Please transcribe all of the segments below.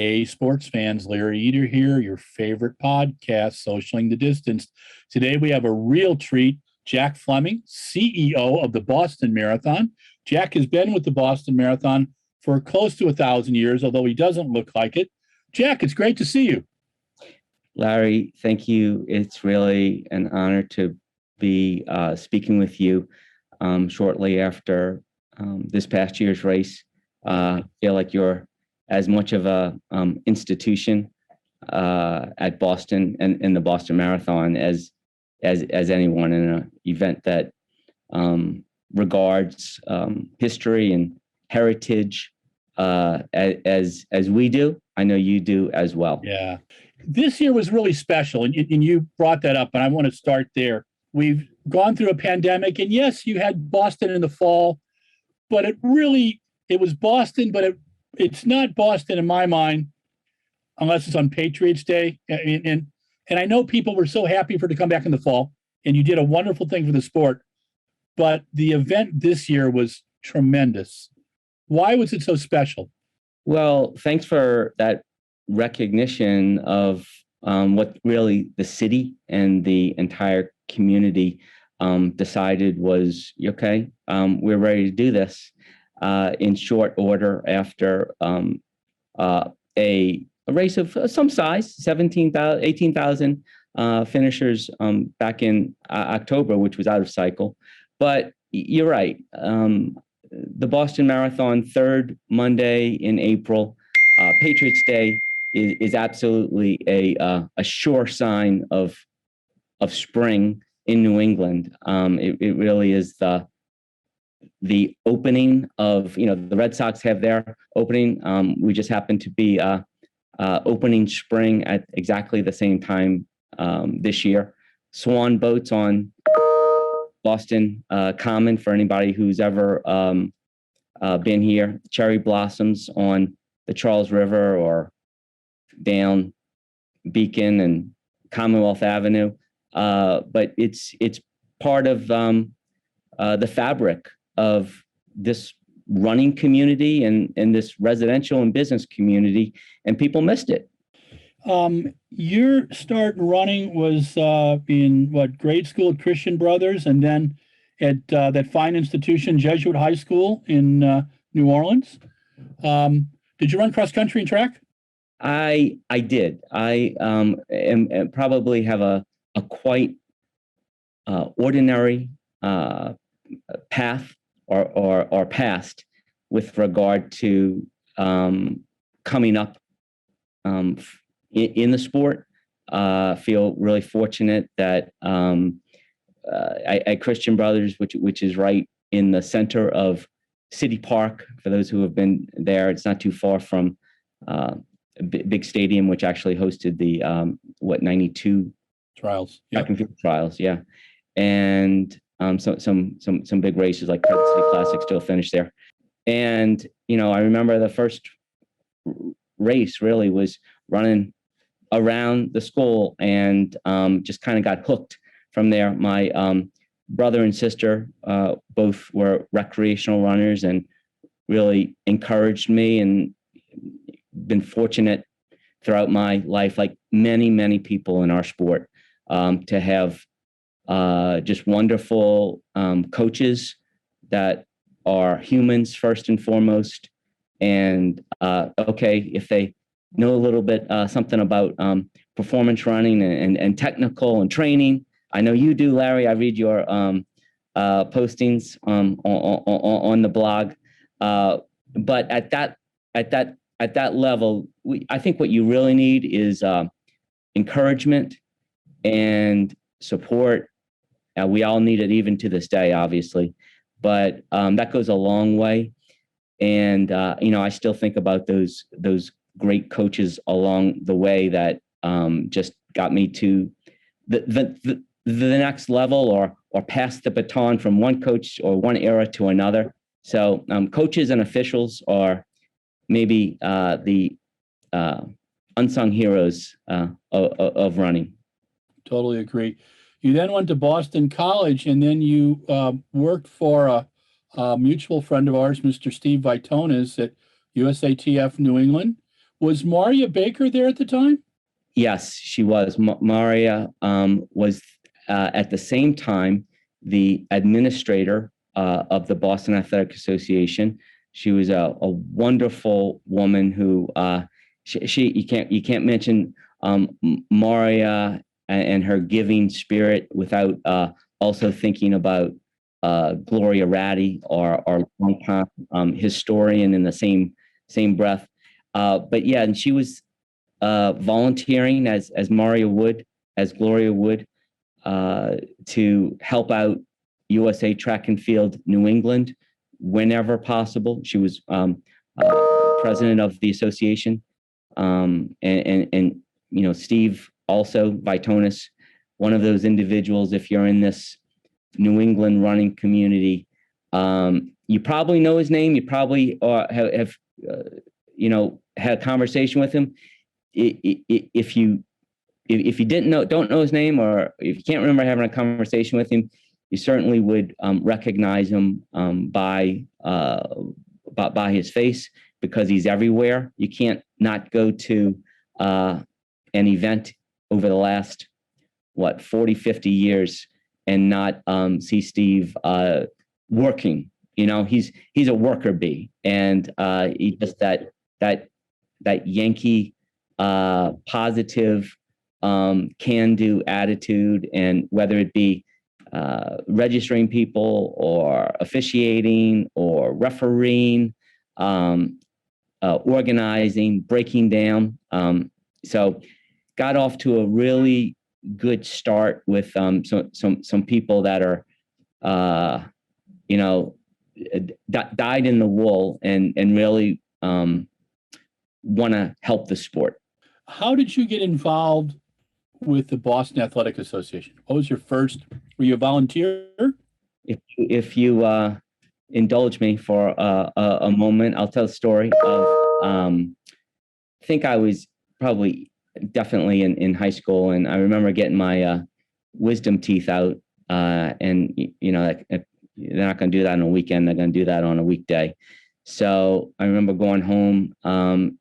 Hey, sports fans, Larry Eder here, your favorite podcast, Socialing the Distance. Today we have a real treat. Jack Fleming, CEO of the Boston Marathon. Jack has been with the Boston Marathon for close to 1,000 years, although he doesn't look like it. Jack, it's great to see you. Larry, thank you. It's really an honor to be speaking with you shortly after this past year's race. I feel like you're as much of a institution at Boston and in the Boston Marathon as anyone in an event that regards history and heritage as we do. I know you do as well. Yeah. This year was really special, and you brought that up, and I want to start there. We've gone through a pandemic, and yes, you had Boston in the fall, but it was Boston, but it's not Boston in my mind unless it's on Patriots Day. And I know people were so happy for it to come back in the fall, and you did a wonderful thing for the sport, but the event this year was tremendous. Why was it so special? Well, thanks for that recognition of what really the city and the entire community decided was, okay, we're ready to do this in short order after a race of some size, 18,000 finishers back in October, which was out of cycle. But you're right. The Boston Marathon, third Monday in April, Patriots Day is absolutely a sure sign of spring in New England. It really is the opening of, the Red Sox have their opening. We just happen to be opening spring at exactly the same time this year. Swan boats on Boston Common for anybody who's ever been here. Cherry blossoms on the Charles River or down Beacon and Commonwealth Avenue. But it's part of the fabric of this running community and this residential and business community, and people missed it. Your start running was in grade school at Christian Brothers, and then at that fine institution, Jesuit High School in New Orleans. Did you run cross country and track? I did. I am probably have a quite ordinary path or past with regard to coming up in the sport. Feel really fortunate that at Christian Brothers, which is right in the center of City Park. For those who have been there, it's not too far from a big stadium, which actually hosted the 92 trials, track and field trials, yeah, and some big races like Credit City Classic still finished there. And I remember the first race really was running around the school, and just kind of got hooked from there. My brother and sister both were recreational runners and really encouraged me, and been fortunate throughout my life, like many people in our sport, to have just wonderful coaches that are humans first and foremost. And okay, if they know a little bit something about performance running and technical and training, I know you do, Larry. I read your postings on the blog. But at that level, I think what you really need is encouragement and support. We all need it, even to this day, obviously, but that goes a long way. And I still think about those great coaches along the way that just got me to the next level, or pass the baton from one coach or one era to another. So coaches and officials are maybe the unsung heroes of running. Totally agree. You then went to Boston College, and then you worked for a mutual friend of ours, Mr. Steve Vitonas, at USATF New England, Was Maria Baker there at the time? Yes, she was. Maria was at the same time the administrator of the Boston Athletic Association. She was a wonderful woman who you can't mention Maria and her giving spirit without also thinking about Gloria Ratty, our longtime historian in the same breath. But yeah, and she was volunteering as Maria would, as Gloria would, to help out USA Track and Field New England whenever possible. She was president of the association, and you know, Steve also Vitonis, one of those individuals. If you're in this New England running community, you probably know his name. You probably have you know, had a conversation with him. If you don't know his name, or if you can't remember having a conversation with him, you certainly would recognize him by his face, because he's everywhere. You can't not go to an event over the last 40, 50 years and not see Steve working. You know, he's a worker bee, and he just that Yankee positive can-do attitude, and whether it be registering people or officiating or refereeing, organizing, breaking down. So got off to a really good start with some people that are you know, dyed in the wool and really want to help the sport. How did you get involved with the Boston Athletic Association? What was your first? Were you a volunteer? If you indulge me for a moment, I'll tell a story of. I think I was definitely in high school, and I remember getting my wisdom teeth out, and you know, they're not going to do that on a weekend. They're going to do that on a weekday. So I remember going home, and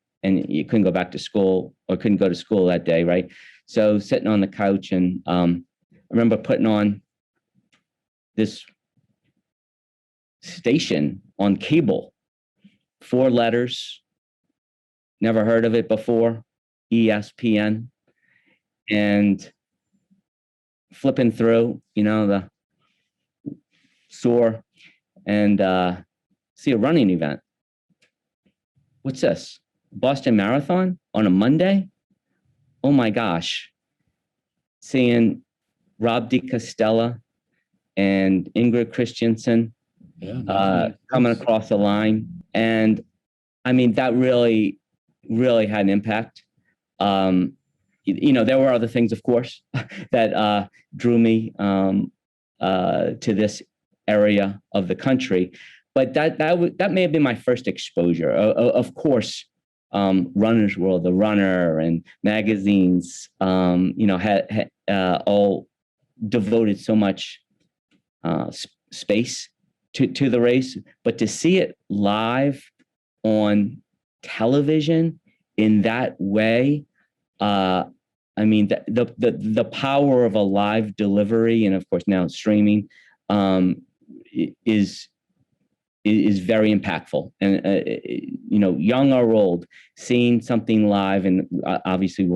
you couldn't go back to school, or couldn't go to school that day, right? So sitting on the couch, and I remember putting on this station on cable, 4 letters, never heard of it before, ESPN, and flipping through, you know, the SOAR, and see a running event. What's this? Boston Marathon on a Monday? Oh my gosh. Seeing Rob DiCostella and Ingrid Christensen coming across the line. And I mean, that really had an impact. You know, there were other things, of course, that drew me to this area of the country, but that may have been my first exposure. Of course, Runner's World, The Runner, and magazines, you know, had all devoted so much space to the race, but to see it live on television in that way, I mean, the power of a live delivery, and of course now streaming, is very impactful. And you know, young or old, seeing something live, and obviously,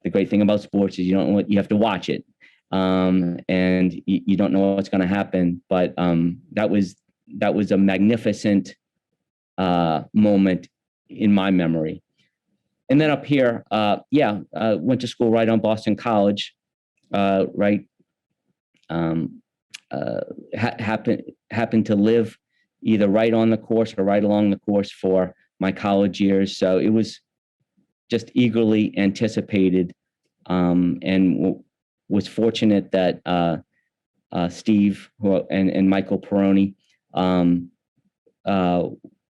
the great thing about sports is you have to watch it, and you don't know what's going to happen. But that was a magnificent moment in my memory. And then up here, went to school right on Boston College, right. Happened to live either right on the course or right along the course for my college years. So it was just eagerly anticipated, and was fortunate that Steve and Michael Peroni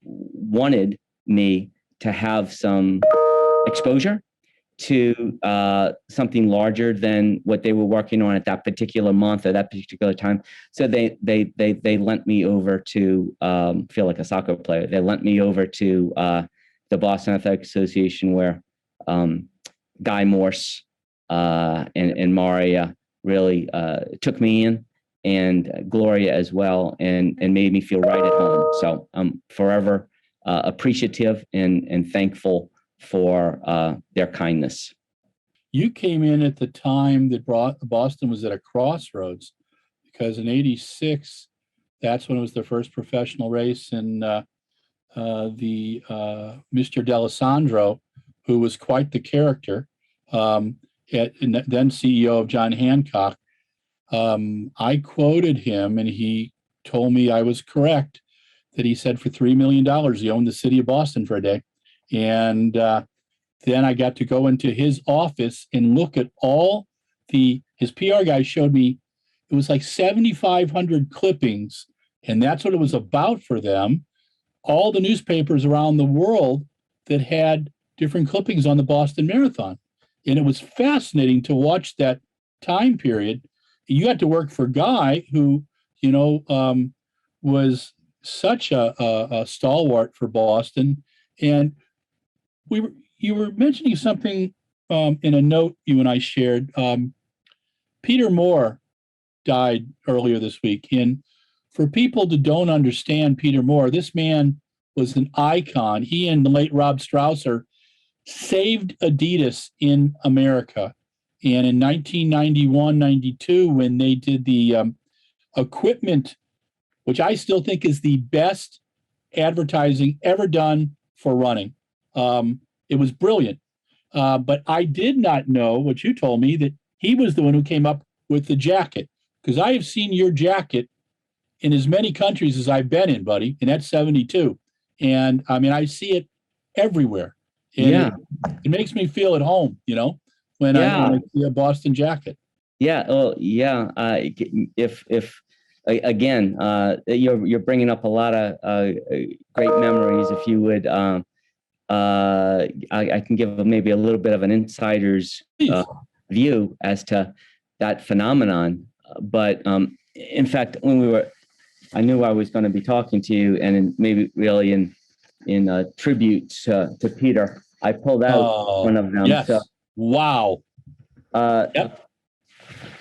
wanted me to have some exposure to something larger than what they were working on at that particular month or that particular time. So they lent me over to feel like a soccer player. They lent me over to the Boston Athletic Association, where Guy Morse and Maria really took me in, and Gloria as well, and made me feel right at home. So I'm forever appreciative and thankful for their kindness. You came in at the time that Boston was at a crossroads, because in '86, that's when it was the first professional race, and Mr. D'Alessandro, who was quite the character, then CEO of John Hancock. I quoted him, and he told me I was correct, that he said for $3 million, he owned the city of Boston for a day. And then I got to go into his office and look at all his PR guy showed me, it was like 7,500 clippings, and that's what it was about for them. All the newspapers around the world that had different clippings on the Boston Marathon. And it was fascinating to watch that time period. You got to work for Guy, who, was such a stalwart for Boston. And you were mentioning something in a note you and I shared. Peter Moore died earlier this week. And for people that don't understand Peter Moore, this man was an icon. He and the late Rob Strausser saved Adidas in America. And in 1991, 92, when they did the equipment, which I still think is the best advertising ever done for running, it was brilliant. But I did not know what you told me, that he was the one who came up with the jacket, because I have seen your jacket in as many countries as I've been in, buddy, and that's 72. And I mean, I see it everywhere. And Yeah. It makes me feel at home, when I see a Boston jacket. Yeah. Oh, yeah. If again, you're bringing up a lot of great memories. If you would, I can give maybe a little bit of an insider's view as to that phenomenon. But in fact, when I knew I was going to be talking to you, and maybe really in tribute to Peter, I pulled out one of them. Yes. So, wow. Yep.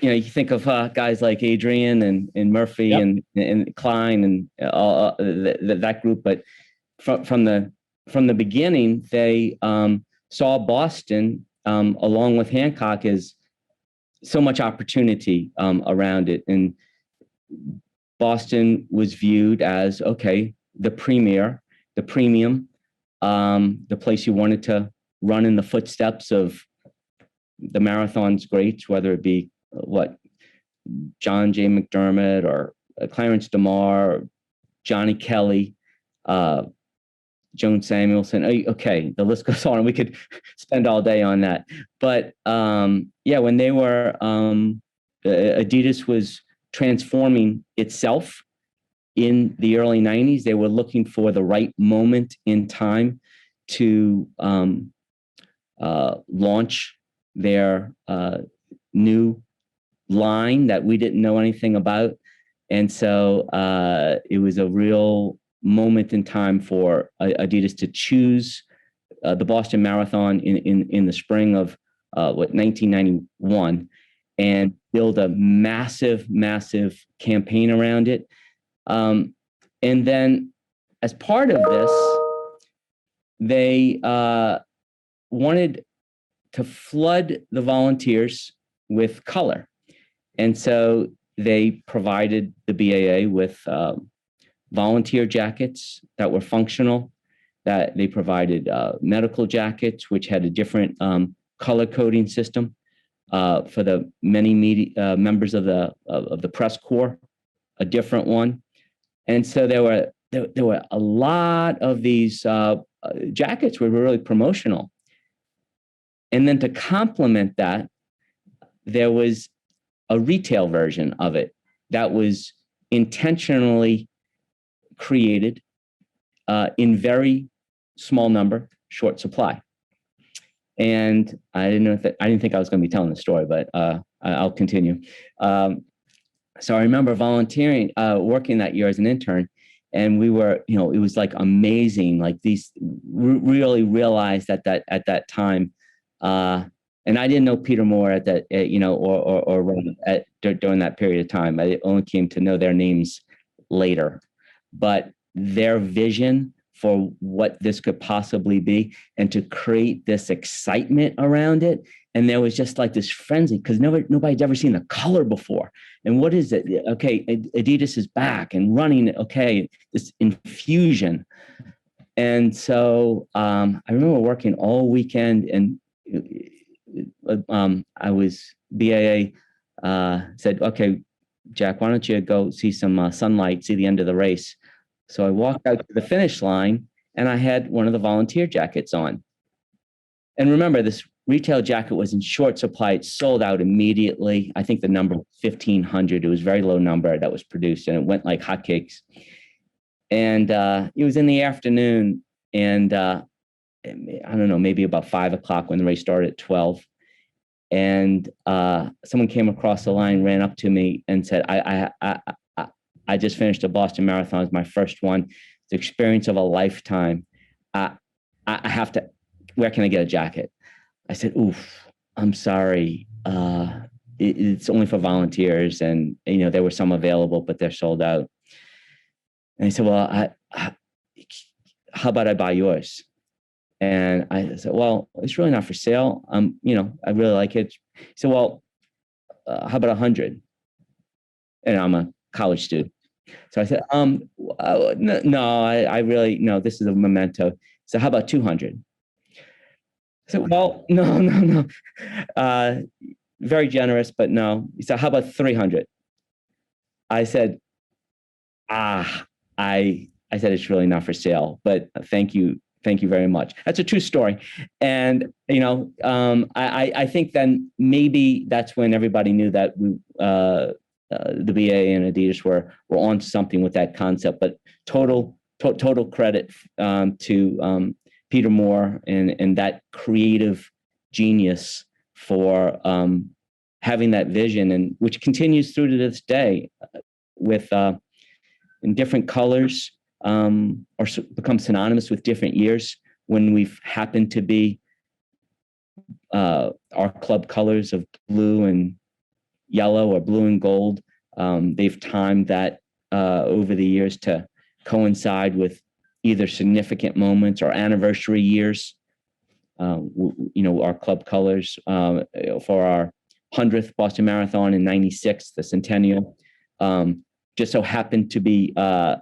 You think of guys like Adrian and Murphy, yep, and Klein and that group, but from the beginning, they saw Boston along with Hancock as so much opportunity around it, and Boston was viewed as, okay, the premier, the premium, the place you wanted to run in the footsteps of the marathon's greats, whether it be John J. McDermott or Clarence DeMar, or Johnny Kelly, Joan Samuelson. Okay, the list goes on, and we could spend all day on that. But when they were, Adidas was transforming itself in the early 90s. They were looking for the right moment in time to launch their new line that we didn't know anything about. And so it was a real moment in time for Adidas to choose the Boston Marathon in the spring of 1991, and build a massive campaign around it. And then as part of this, they wanted to flood the volunteers with color. And so they provided the BAA with volunteer jackets that were functional, that they provided medical jackets, which had a different color coding system for the many members of the press corps, a different one. And so there were a lot of these jackets were really promotional. And then to complement that, there was a retail version of it that was intentionally created in very small number, short supply. And I didn't think I was going to be telling the story, but I'll continue. So I remember volunteering, working that year as an intern, And we were, it was like amazing. Like these really realized at that time. And I didn't know Peter Moore at that, during that period of time. I only came to know their names later, but their vision for what this could possibly be, and to create this excitement around it. And there was just like this frenzy, because nobody'd ever seen the color before. And what is it? Okay, Adidas is back and running. Okay, this infusion. And so I remember working all weekend, and I was BAA said, okay, Jack, why don't you go see some sunlight, see the end of the race? So I walked out to the finish line, and I had one of the volunteer jackets on. And remember, this retail jacket was in short supply. It sold out immediately. I think the number was 1,500. It was a very low number that was produced, and it went like hotcakes. And it was in the afternoon, and I don't know, maybe about 5 o'clock when the race started at 12. And someone came across the line, ran up to me and said, I just finished a Boston Marathon. It's my first one. It's the experience of a lifetime. I have to, where can I get a jacket? I said, oof, I'm sorry. It's only for volunteers. And, there were some available, but they're sold out. And he said, well, how about I buy yours? And I said, well, it's really not for sale. I really like it. He said, well, how about 100? And I'm a college student. So I said, no, I really, no, this is a memento. So how about 200? I said, well, no. Very generous, but no. He said, how about 300? I said, I said, it's really not for sale, but thank you very much. That's a true story. And, I think then maybe that's when everybody knew that the BA and Adidas were on something with that concept. But total credit to Peter Moore and that creative genius for having that vision, and which continues through to this day with in different colors, or become synonymous with different years when we've happened to be our club colors of blue and yellow or blue and gold. They've timed that over the years to coincide with either significant moments or anniversary years. Our club colors for our 100th Boston Marathon in '96, the centennial, just so happened to be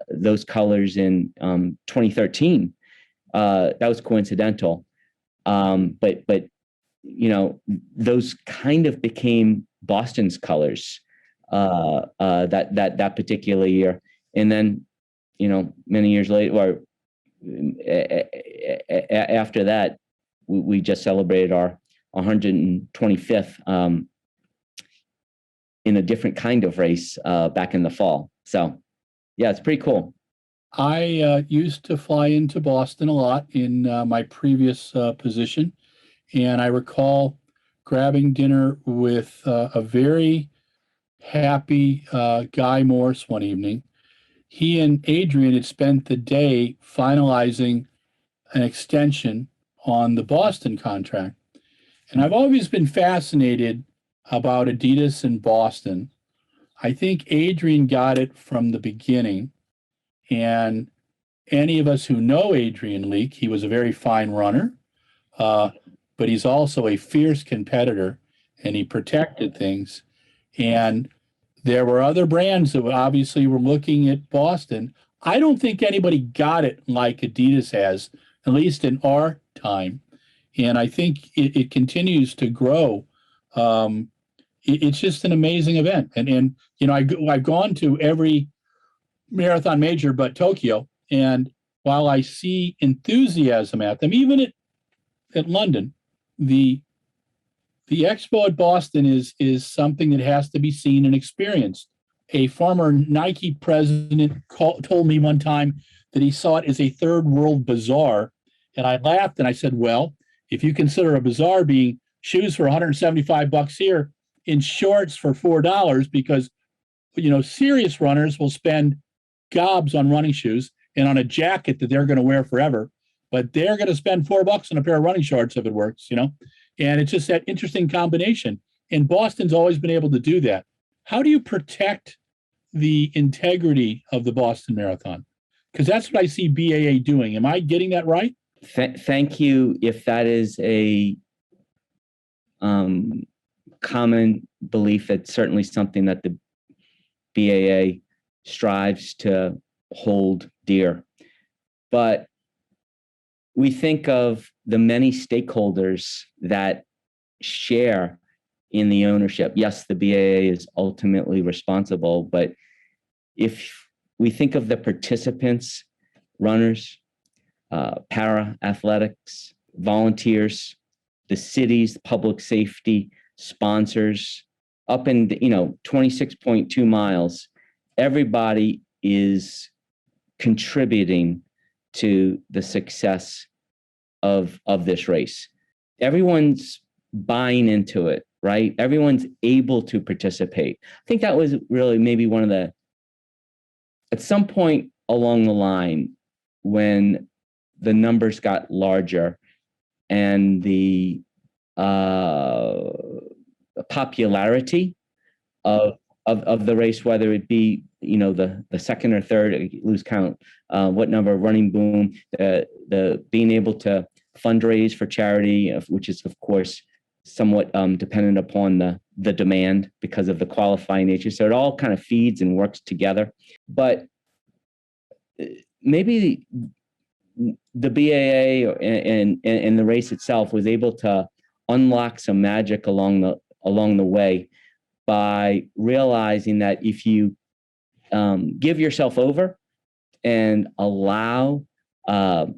those colors in 2013. That was coincidental, but those kind of became Boston's colors that particular year. And then many years later, or after that, we just celebrated our 125th in a different kind of race back in the fall. So yeah, it's pretty cool. I used to fly into Boston a lot in my previous position, and I recall grabbing dinner with a very happy Guy Morse one evening. He and Adrian had spent the day finalizing an extension on the Boston contract. And I've always been fascinated about Adidas and Boston. I think Adrian got it from the beginning. And any of us who know Adrian Leak, he was a very fine runner, but he's also a fierce competitor, and he protected things. And there were other brands that obviously were looking at Boston. I don't think anybody got it like Adidas has, at least in our time. And I think it continues to grow. It's just an amazing event. And I've gone to every marathon major but Tokyo. And while I see enthusiasm at them, even at London, the expo at Boston is something that has to be seen and experienced. A former Nike president told me one time that he saw it as a third world bazaar. And I laughed and I said, well, if you consider a bazaar being shoes for $175 here in shorts for $4, because, serious runners will spend gobs on running shoes and on a jacket that they're going to wear forever, but they're going to spend $4 on a pair of running shorts if it works, And it's just that interesting combination. And Boston's always been able to do that. How do you protect the integrity of the Boston Marathon? Because that's what I see BAA doing. Am I getting that right? Thank you. If that is a common belief, it's certainly something that the BAA strives to hold dear. But we think of the many stakeholders that share in the ownership. Yes, the BAA is ultimately responsible, but if we think of the participants, runners, para athletics, volunteers, the cities, public safety, sponsors, up in 26.2 miles, everybody is contributing to the success of this race. Everyone's buying into it, right? Everyone's able to participate. I think that was really maybe at some point along the line when the numbers got larger and the popularity of the race, whether it be the second or third, I lose count, what number, running boom, the being able to fundraise for charity, which is of course somewhat dependent upon the demand because of the qualifying nature. So it all kind of feeds and works together. But maybe the BAA and the race itself was able to unlock some magic along the way by realizing that if you give yourself over and allow the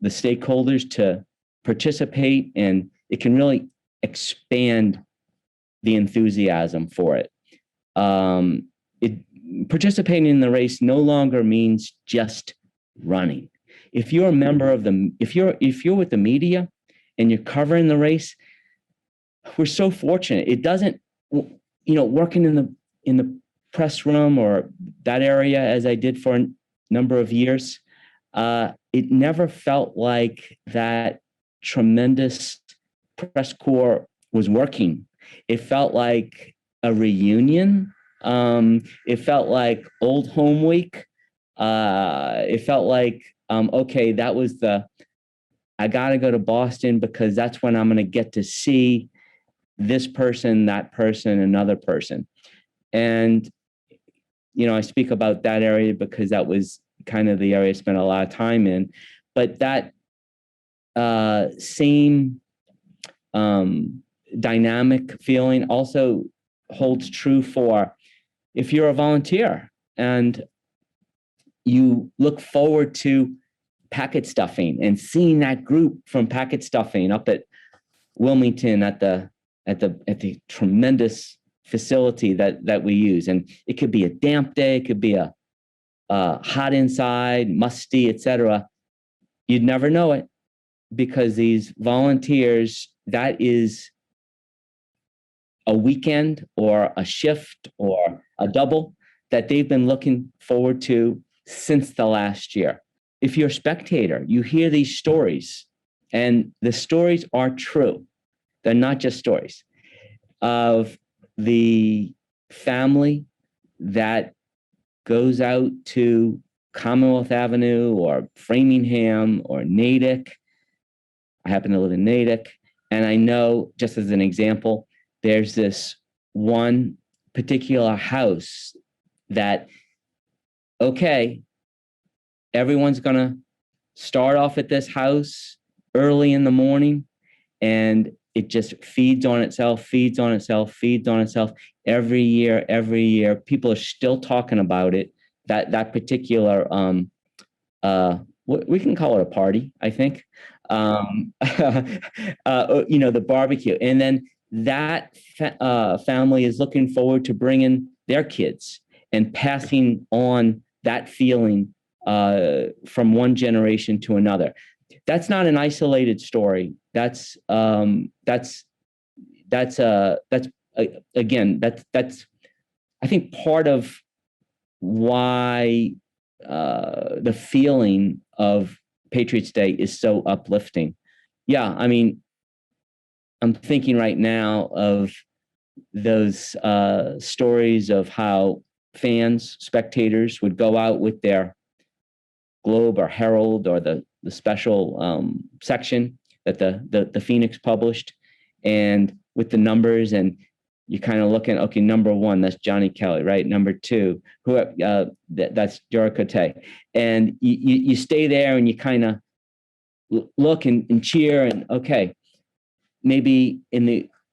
stakeholders to participate, and it can really expand the enthusiasm for it. Participating in the race no longer means just running. If you're a member of if you're with the media and you're covering the race, we're so fortunate. It doesn't, working in the press room or that area as I did for a number of years, it never felt like that tremendous press corps was working. It felt like a reunion. It felt like old home week. It felt like, okay, that was I got to go to Boston because that's when I'm going to get to see this person, that person, another person. And, I speak about that area because that was kind of the area I spent a lot of time in. But that same dynamic feeling also holds true for if you're a volunteer and you look forward to packet stuffing and seeing that group from packet stuffing up at Wilmington at the tremendous facility that we use. And it could be a damp day, it could be a hot inside, musty, etc. You'd never know it because these volunteers, that is a weekend or a shift or a double that they've been looking forward to since the last year. If you're a spectator, you hear these stories, and the stories are true. They're not just stories of the family that goes out to Commonwealth Avenue or Framingham or Natick. I happen to live in Natick, and I know, just as an example, there's this one particular house that, okay, everyone's going to start off at this house early in the morning, and it just feeds on itself every year. People are still talking about it. That particular, we can call it a party, I think. The barbecue, and then that family is looking forward to bringing their kids and passing on that feeling from one generation to another. That's not an isolated story. That's again, that's I think part of why the feeling of Patriots Day is so uplifting. Yeah, I mean, I'm thinking right now of those stories of how fans, spectators would go out with their Globe or Herald or the special section that the Phoenix published, and with the numbers, and you kind of looking, okay, number one, that's Johnny Kelly, right? Number two, that's Jericho Tay, and you stay there and you kind of look and cheer, and okay, maybe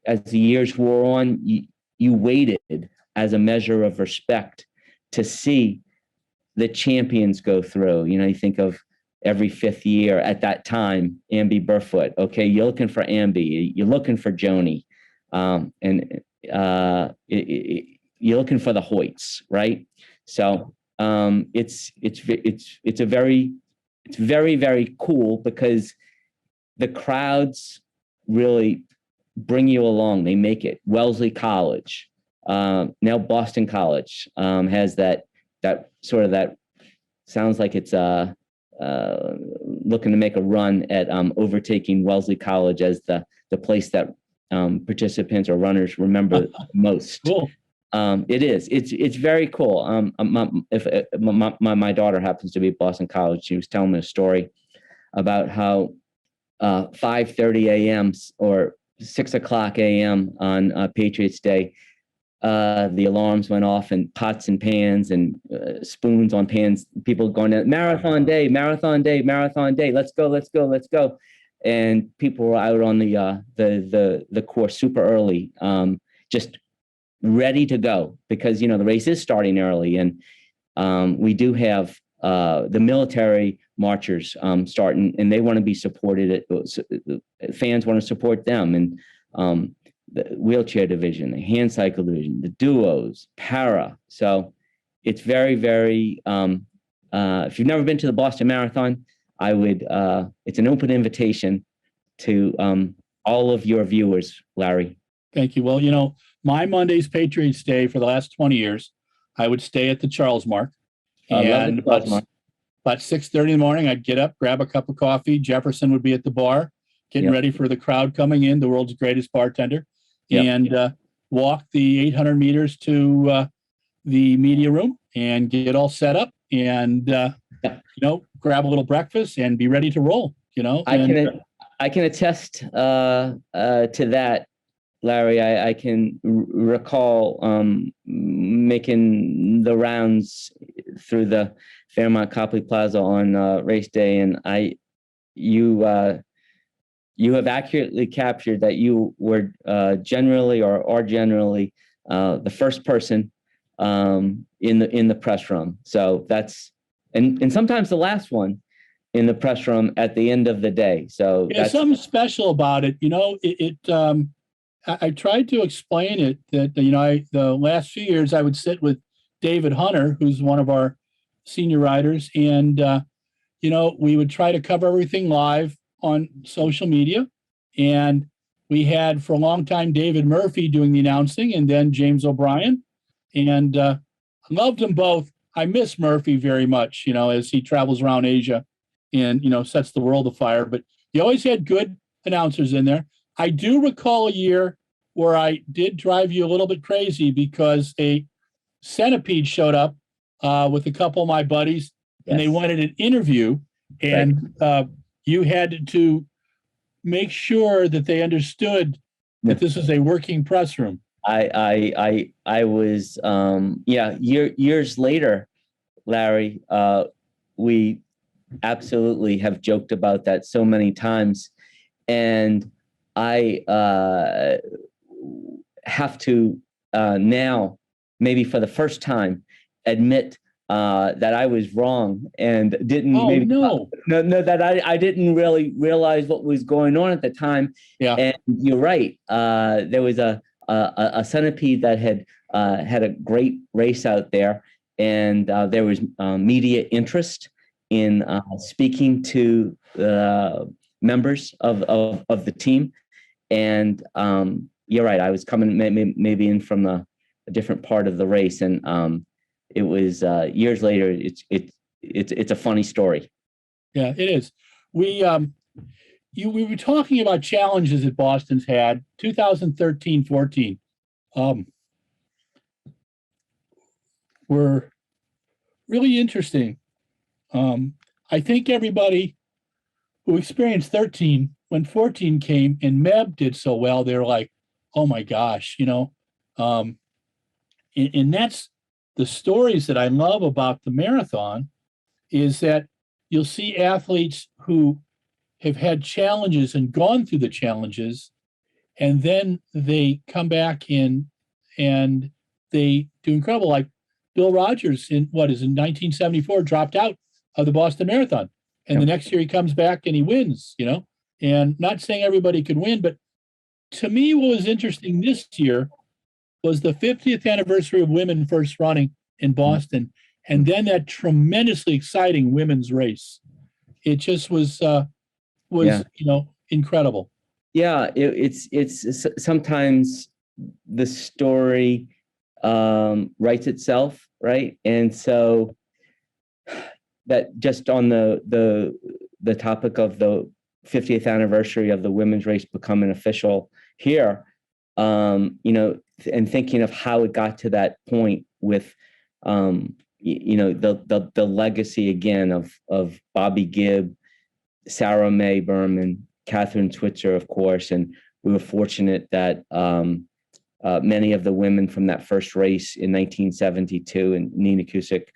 as the years wore on, you waited as a measure of respect to see the champions go through. You know, you think of every fifth year at that time, Amby Burfoot. Okay, you're looking for Amby, you're looking for Joni, and you're looking for the Hoyts, right? So it's very, very cool because the crowds really bring you along. They make it. Wellesley College, now Boston College, has that sort of that sounds like it's looking to make a run at overtaking Wellesley College as the place that participants or runners remember most. Cool. It is. It's very cool. If my daughter happens to be at Boston College, she was telling me a story about how 5:30 a.m. or 6 o'clock a.m. on Patriots Day, the alarms went off, and pots and pans and spoons on pans. People going to marathon day, let's go. And people were out on the course super early, just ready to go because the race is starting early, and we do have the military marchers starting, and they want to be supported. Fans want to support them, and the wheelchair division, the hand cycle division, the duos, para. So it's very, very. If you've never been to the Boston Marathon, I would. It's an open invitation to all of your viewers, Larry. Thank you. Well, my Monday's Patriots Day for the last 20 years, I would stay at the Charles Mark. And about 6:30 in the morning, I'd get up, grab a cup of coffee. Jefferson would be at the bar, getting ready for the crowd coming in, the world's greatest bartender, and walk the 800 meters to the media room and get all set up and, grab a little breakfast and be ready to roll, I can attest to that, Larry. I can recall making the rounds through the Fairmont Copley Plaza on race day, and you have accurately captured that you were generally or are generally the first person in the press room. So that's and sometimes the last one in the press room at the end of the day. So there's something special about it. I tried to explain it that, the last few years I would sit with David Hunter, who's one of our senior writers, and, we would try to cover everything live on social media. And we had for a long time David Murphy doing the announcing, and then James O'Brien. And I loved them both. I miss Murphy very much, as he travels around Asia and, sets the world afire. But he always had good announcers in there. I do recall a year where I did drive you a little bit crazy because a centipede showed up with a couple of my buddies, and they wanted an interview, and you had to make sure that they understood that this is a working press room. I was years later, Larry. We absolutely have joked about that so many times, and I have to now, maybe for the first time, admit that I was wrong and didn't. That I didn't really realize what was going on at the time. Yeah, and you're right. There was a centipede that had a great race out there, and there was media interest in speaking to the members of the team. And you're right. I was coming maybe in from a different part of the race, and it was years later. it's a funny story. Yeah, it is. We were talking about challenges that Boston's had 2013-14 were really interesting. I think everybody who experienced 13, when 14 came and Meb did so well, they're like, oh my gosh, and that's the stories that I love about the marathon, is that you'll see athletes who have had challenges and gone through the challenges, and then they come back in and they do incredible. Like Bill Rogers in 1974 dropped out of the Boston Marathon. And the next year he comes back and he wins, and not saying everybody could win, but to me, what was interesting this year was the 50th anniversary of women first running in Boston. And then that tremendously exciting women's race. It just was incredible. Yeah, it's sometimes the story writes itself, right? And so that just on the topic of the 50th anniversary of the women's race becoming official here, and thinking of how it got to that point with the legacy again of Bobby Gibb, Sarah Mae Berman, Catherine Switzer, of course, and we were fortunate that many of the women from that first race in 1972 and Nina Cusick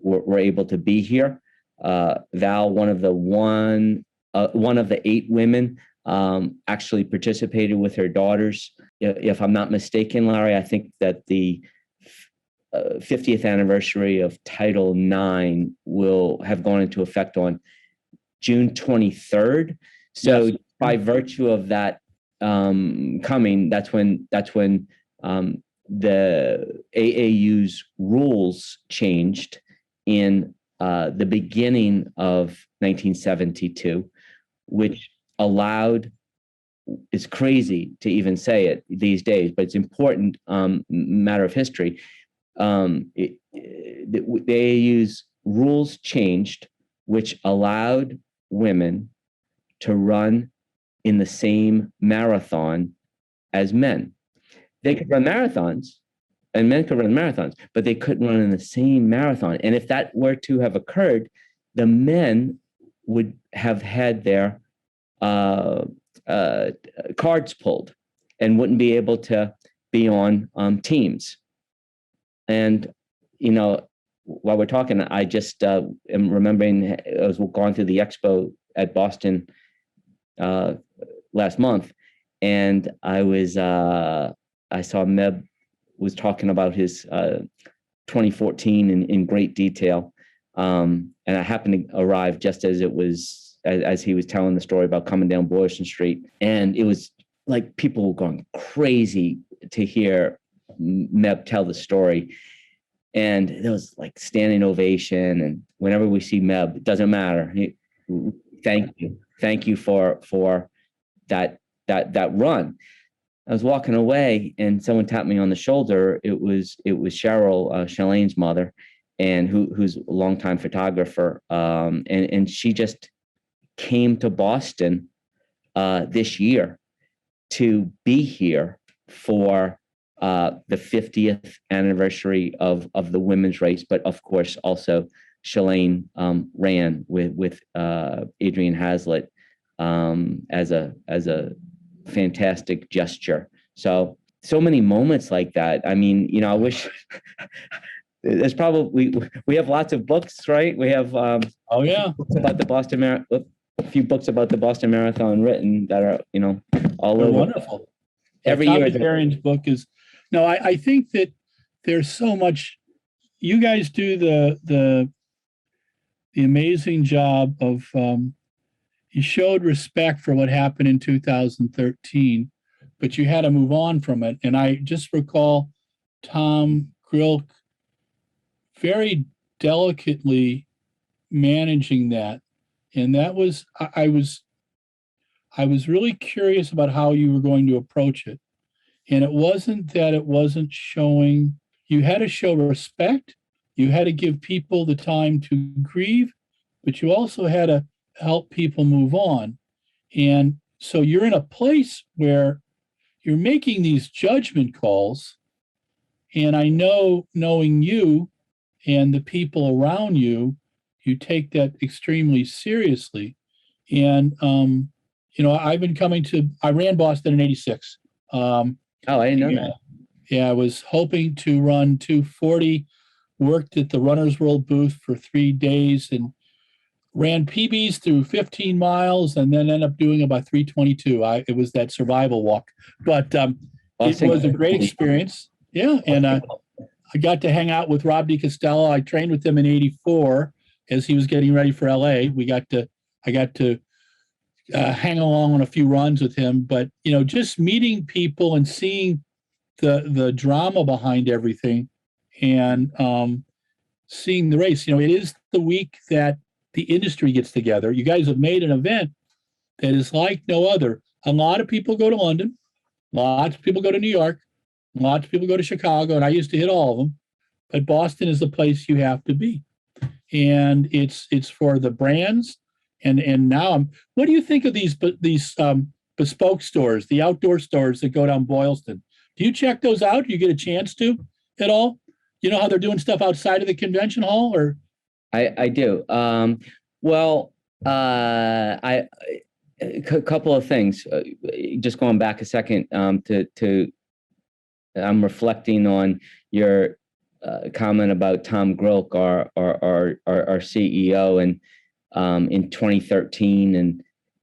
were able to be here. Val, one of the 8 women, actually participated with her daughters. If I'm not mistaken, Larry, I think that the 50th anniversary of Title IX will have gone into effect on June 23rd. So yes, by virtue of that coming, that's when the AAU's rules changed in the beginning of 1972, which allowed, it's crazy to even say it these days, but it's important matter of history. The AAU's rules changed, which allowed women to run in the same marathon as men. They could run marathons, and men could run marathons, but they couldn't run in the same marathon. And if that were to have occurred, the men would have had their cards pulled and wouldn't be able to be on teams. And, while we're talking, I just am remembering I was going through the expo at Boston last month, and I saw Meb was talking about his 2014 in great detail, and I happened to arrive just as it was as he was telling the story about coming down Boylston Street, and it was like people were going crazy to hear Meb tell the story. And there was like standing ovation. And whenever we see Meb, it doesn't matter. Thank you for that run. I was walking away, and someone tapped me on the shoulder. It was Cheryl, Shalane's mother, and who's a longtime photographer. And she just came to Boston this year to be here for the 50th anniversary of the women's race, but of course also Shalane ran with Adrian Hazlitt as a fantastic gesture. So many moments like that. I mean, I wish there's probably we have lots of books, right? We have books about the Boston Marathon, a few books about the Boston Marathon written that are all over. Wonderful. Every Tommy year. Barron's book is. No, I think that there's so much. You guys do the amazing job of. You showed respect for what happened in 2013, but you had to move on from it. And I just recall Tom Grilk very delicately managing that, and that was I was really curious about how you were going to approach it. And it wasn't that it wasn't showing, you had to show respect, You had to give people the time to grieve, but you also had to help people move on. And so you're in a place where you're making these judgment calls. And I know, knowing you and the people around you, you take that extremely seriously. And, I've been I ran Boston in 86. Oh, I didn't know that. Yeah, I was hoping to run 240, worked at the Runner's World booth for 3 days and ran PBs through 15 miles and then ended up doing about 322. It was that survival walk, but it was a great experience. Yeah, and I got to hang out with Rob DiCostello. I trained with him in '84 as he was getting ready for LA. I got to hang along on a few runs with him, but just meeting people and seeing the drama behind everything, and seeing the race. It is the week that the industry gets together. You guys have made an event that is like no other. A lot of people go to London, lots of people go to New York, lots of people go to Chicago, and I used to hit all of them. But Boston is the place you have to be, and it's for the brands. And now, what do you think of these bespoke stores, the outdoor stores that go down Boylston? Do you check those out? Do you get a chance to at all? You know how they're doing stuff outside of the convention hall, or? I do. A couple of things. Just going back a second, I'm reflecting on your comment about Tom Groke, our CEO, and in 2013, and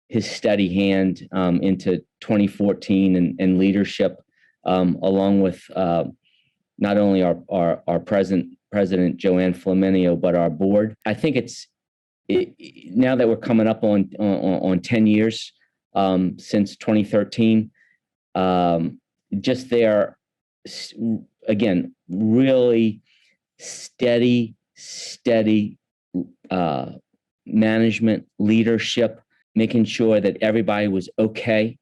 his steady hand into 2014, and leadership, along with not only our president Joanne Flaminio, but our board. I think now that we're coming up on 10 years since 2013, just there, again, really steady management, leadership, making sure that everybody was okay.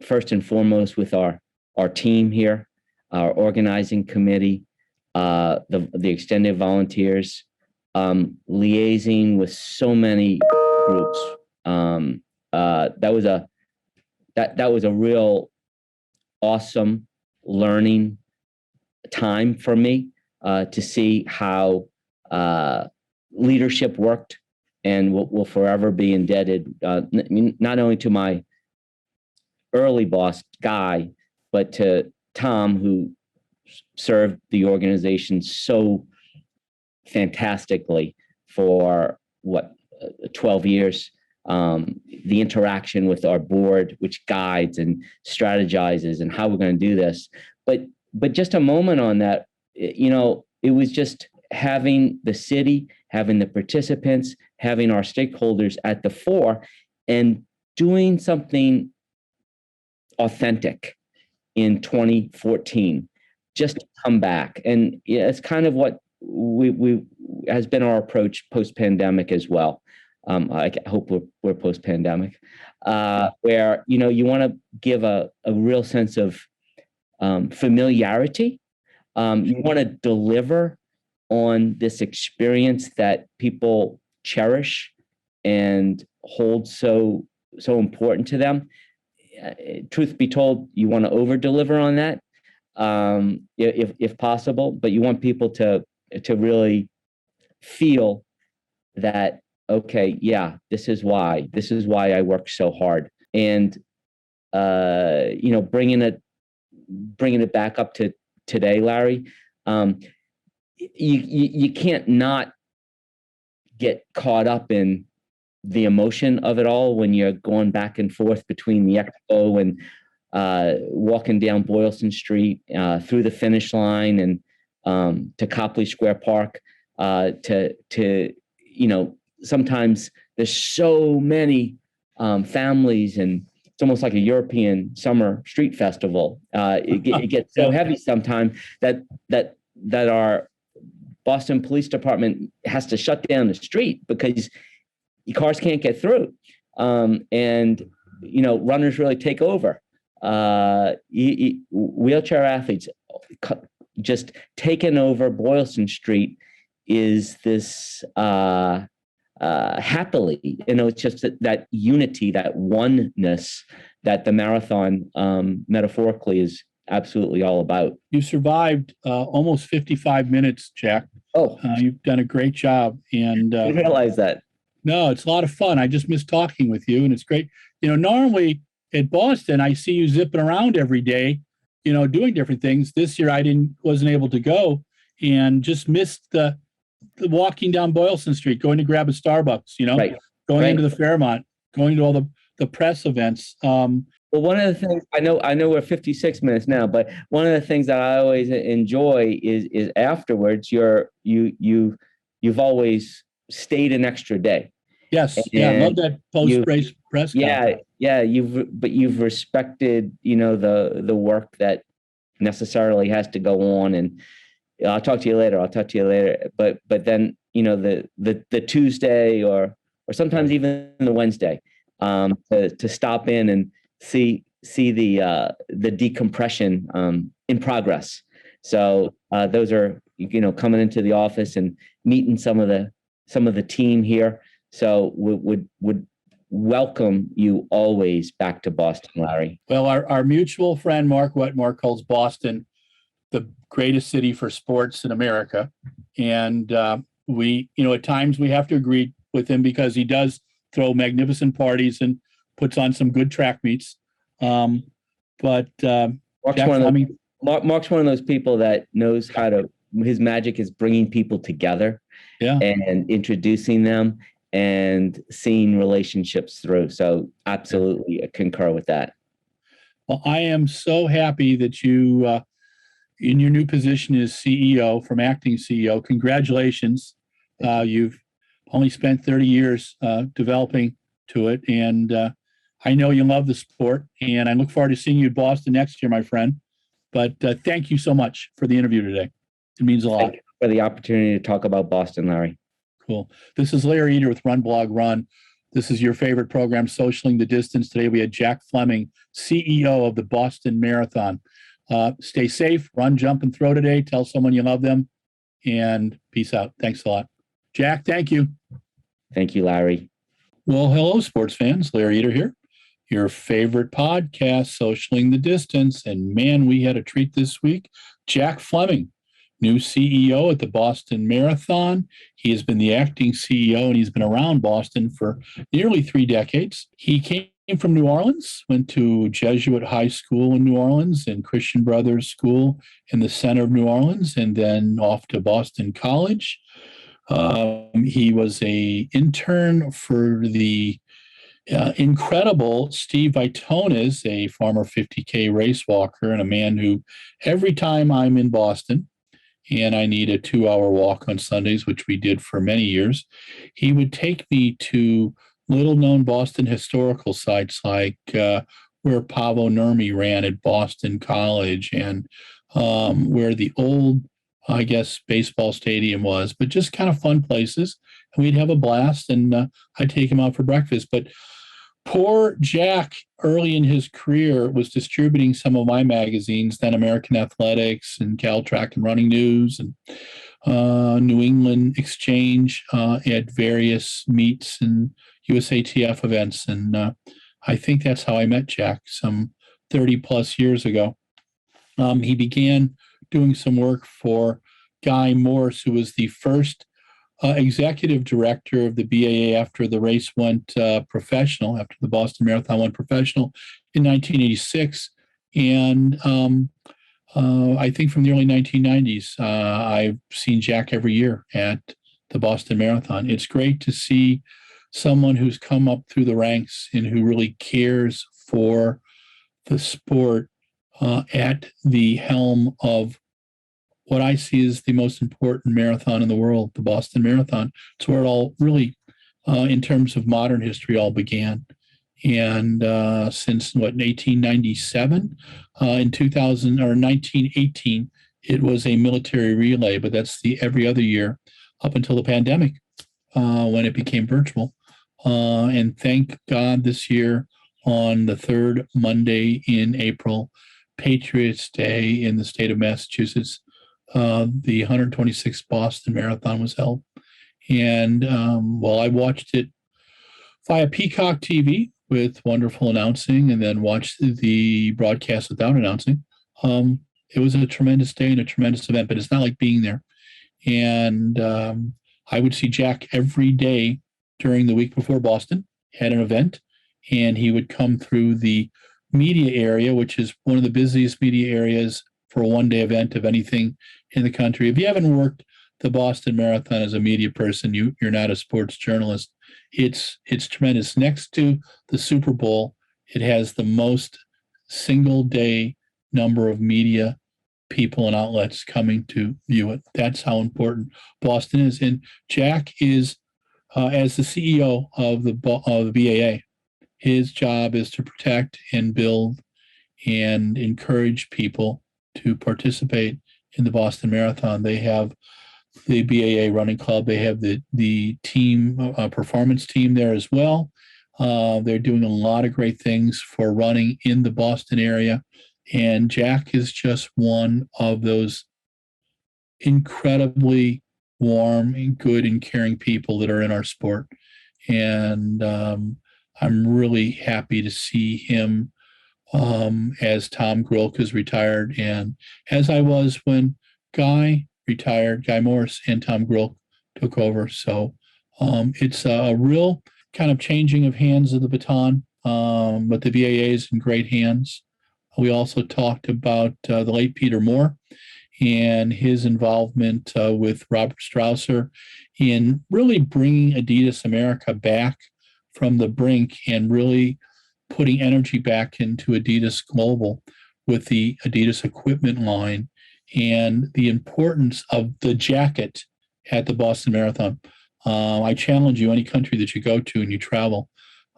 First and foremost with our team here, our organizing committee, the extended volunteers, liaising with so many groups. That was a real awesome learning time for me, to see how leadership worked, and will forever be indebted, not only to my early boss, Guy, but to Tom, who served the organization so fantastically for 12 years. The interaction with our board, which guides and strategizes and how we're going to do this. But just a moment on that, it was just having the city, having the participants, having our stakeholders at the fore, and doing something authentic in 2014, just to come back. And it's kind of what we has been our approach post-pandemic as well. I hope we're post-pandemic, where you want to give a real sense of familiarity. You want to deliver on this experience that people cherish and hold so important to them. Truth be told, you want to over deliver on that, if possible, but you want people to really feel that, okay, yeah, this is why I work so hard. And bringing it back up to today, Larry, you can't not get caught up in the emotion of it all when you're going back and forth between the expo and walking down Boylston Street, through the finish line, and to Copley Square Park, to sometimes there's so many families, and it's almost like a European summer street festival. It gets so heavy sometimes that our Boston Police Department has to shut down the street because cars can't get through, and runners really take over. Wheelchair athletes just taken over Boylston Street is this happily, it's just that unity, that oneness that the marathon metaphorically is absolutely all about. You survived almost 55 minutes, Jack. Oh, you've done a great job. And I didn't realize that. No, it's a lot of fun. I just miss talking with you, and it's great. Normally at Boston, I see you zipping around every day, doing different things. This year, wasn't able to go, and just missed the walking down Boylston Street, going to grab a Starbucks. Right. Going into the Fairmont, going to all the press events. Well, one of the things I know we're 56 minutes now, but one of the things that I always enjoy is afterwards you've always stayed an extra day. Yes, I love that post-race press conference. You've respected the work that necessarily has to go on, and I'll talk to you later. But then the Tuesday or sometimes even the Wednesday to stop in and see the decompression in progress. So those are coming into the office and meeting some of the team here. So would welcome you always back to Boston, Larry. Well, our mutual friend Mark Wetmore calls Boston the greatest city for sports in America, and we at times we have to agree with him because he does throw magnificent parties and puts on some good track meets. Mark's one of those people that knows how to. His magic is bringing people together, and introducing them and seeing relationships through. So absolutely concur with that. Well, I am so happy that you, in your new position as CEO from acting CEO, congratulations. You've only spent 30 years developing to it. And I know you love the sport, and I look forward to seeing you at Boston next year, my friend. But thank you so much for the interview today. It means a lot. Thank you for the opportunity to talk about Boston, Larry. Cool. This is Larry Eder with RunBlogRun. This is your favorite program, Socialing the Distance. Today we had Jack Fleming, CEO of the Boston Marathon. Stay safe, run, jump, and throw today. Tell someone you love them, and peace out. Thanks a lot. Jack, thank you. Thank you, Larry. Well, hello, sports fans. Larry Eder here. Your favorite podcast, Socialing the Distance. And man, we had a treat this week. Jack Fleming, new CEO at the Boston Marathon. He has been the acting CEO, and he's been around Boston for nearly 3 decades. He came from New Orleans, went to Jesuit High School in New Orleans and Christian Brothers School in the center of New Orleans, and then off to Boston College. He was an intern for the incredible Steve Vitonis, a former 50K race walker and a man who, every time I'm in Boston and I need a 2-hour walk on Sundays, which we did for many years, he would take me to little-known Boston historical sites like where Pavo Nurmi ran at Boston College and where the old, I guess, baseball stadium was, but just kind of fun places. And we'd have a blast, and I'd take him out for breakfast. But poor Jack, early in his career, was distributing some of my magazines, then American Athletics and Cal Track and Running News and New England Exchange at various meets and USATF events. And I think that's how I met Jack some 30 plus years ago. He began doing some work for Guy Morse, who was the first executive director of the BAA after the race went professional, after the Boston Marathon went professional in 1986. And I think from the early 1990s, I've seen Jack every year at the Boston Marathon. It's great to see someone who's come up through the ranks and who really cares for the sport at the helm of what I see as the most important marathon in the world, the Boston Marathon. It's where it all really, in terms of modern history, all began. And since 1897, in 2000 or 1918, it was a military relay, but that's the every other year up until the pandemic when it became virtual. And thank God this year on the third Monday in April, Patriots Day in the state of Massachusetts, the 126th Boston Marathon was held. And I watched it via Peacock TV with wonderful announcing, and then watched the broadcast without announcing. It was a tremendous day and a tremendous event, but it's not like being there. And I would see Jack every day during the week before Boston had an event, and he would come through the media area, which is one of the busiest media areas for a one-day event of anything in the country. If you haven't worked the Boston Marathon as a media person, you're not a sports journalist. It's tremendous. Next to the Super Bowl, it has the most single-day number of media people and outlets coming to view it. That's how important Boston is. And Jack is, as the CEO of the BAA, his job is to protect and build and encourage people to participate in the Boston Marathon. They have the BAA Running Club. They have the team, performance team there as well. They're doing a lot of great things for running in the Boston area. And Jack is just one of those incredibly warm and good and caring people that are in our sport. And I'm really happy to see him as Tom Grilk is retired, and as I was when Guy retired, Guy Morris and Tom Grilk took over. So it's a real kind of changing of hands of the baton, but the BAA is in great hands. We also talked about the late Peter Moore and his involvement with Robert Strausser in really bringing Adidas America back from the brink and really putting energy back into Adidas Global with the Adidas equipment line and the importance of the jacket at the Boston Marathon. I challenge you, any country that you go to and you travel,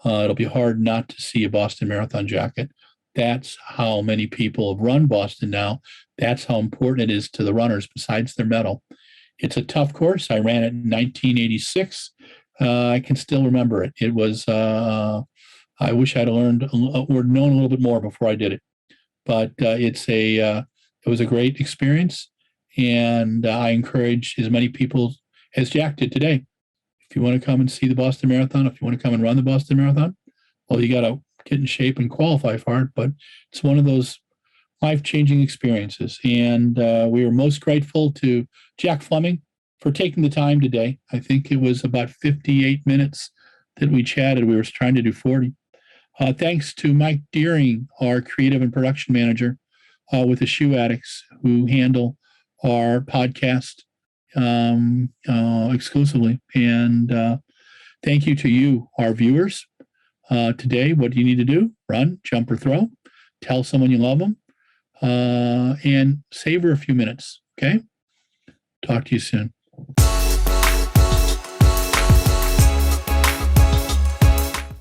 it'll be hard not to see a Boston Marathon jacket. That's how many people have run Boston now. That's how important it is to the runners besides their medal. It's a tough course. I ran it in 1986. I can still remember it. It was, I wish I'd learned or known a little bit more before I did it. But it was a great experience. And I encourage as many people as Jack did today. If you want to come and see the Boston Marathon, if you want to come and run the Boston Marathon, well, you got to get in shape and qualify for it. But it's one of those life-changing experiences. And we are most grateful to Jack Fleming for taking the time today. I think it was about 58 minutes that we chatted. We were trying to do 40. Thanks to Mike Deering, our creative and production manager with the Shoe Addicts, who handle our podcast exclusively. And thank you to you, our viewers. Today, what do you need to do? Run, jump, or throw. Tell someone you love them. And savor a few minutes, okay? Talk to you soon.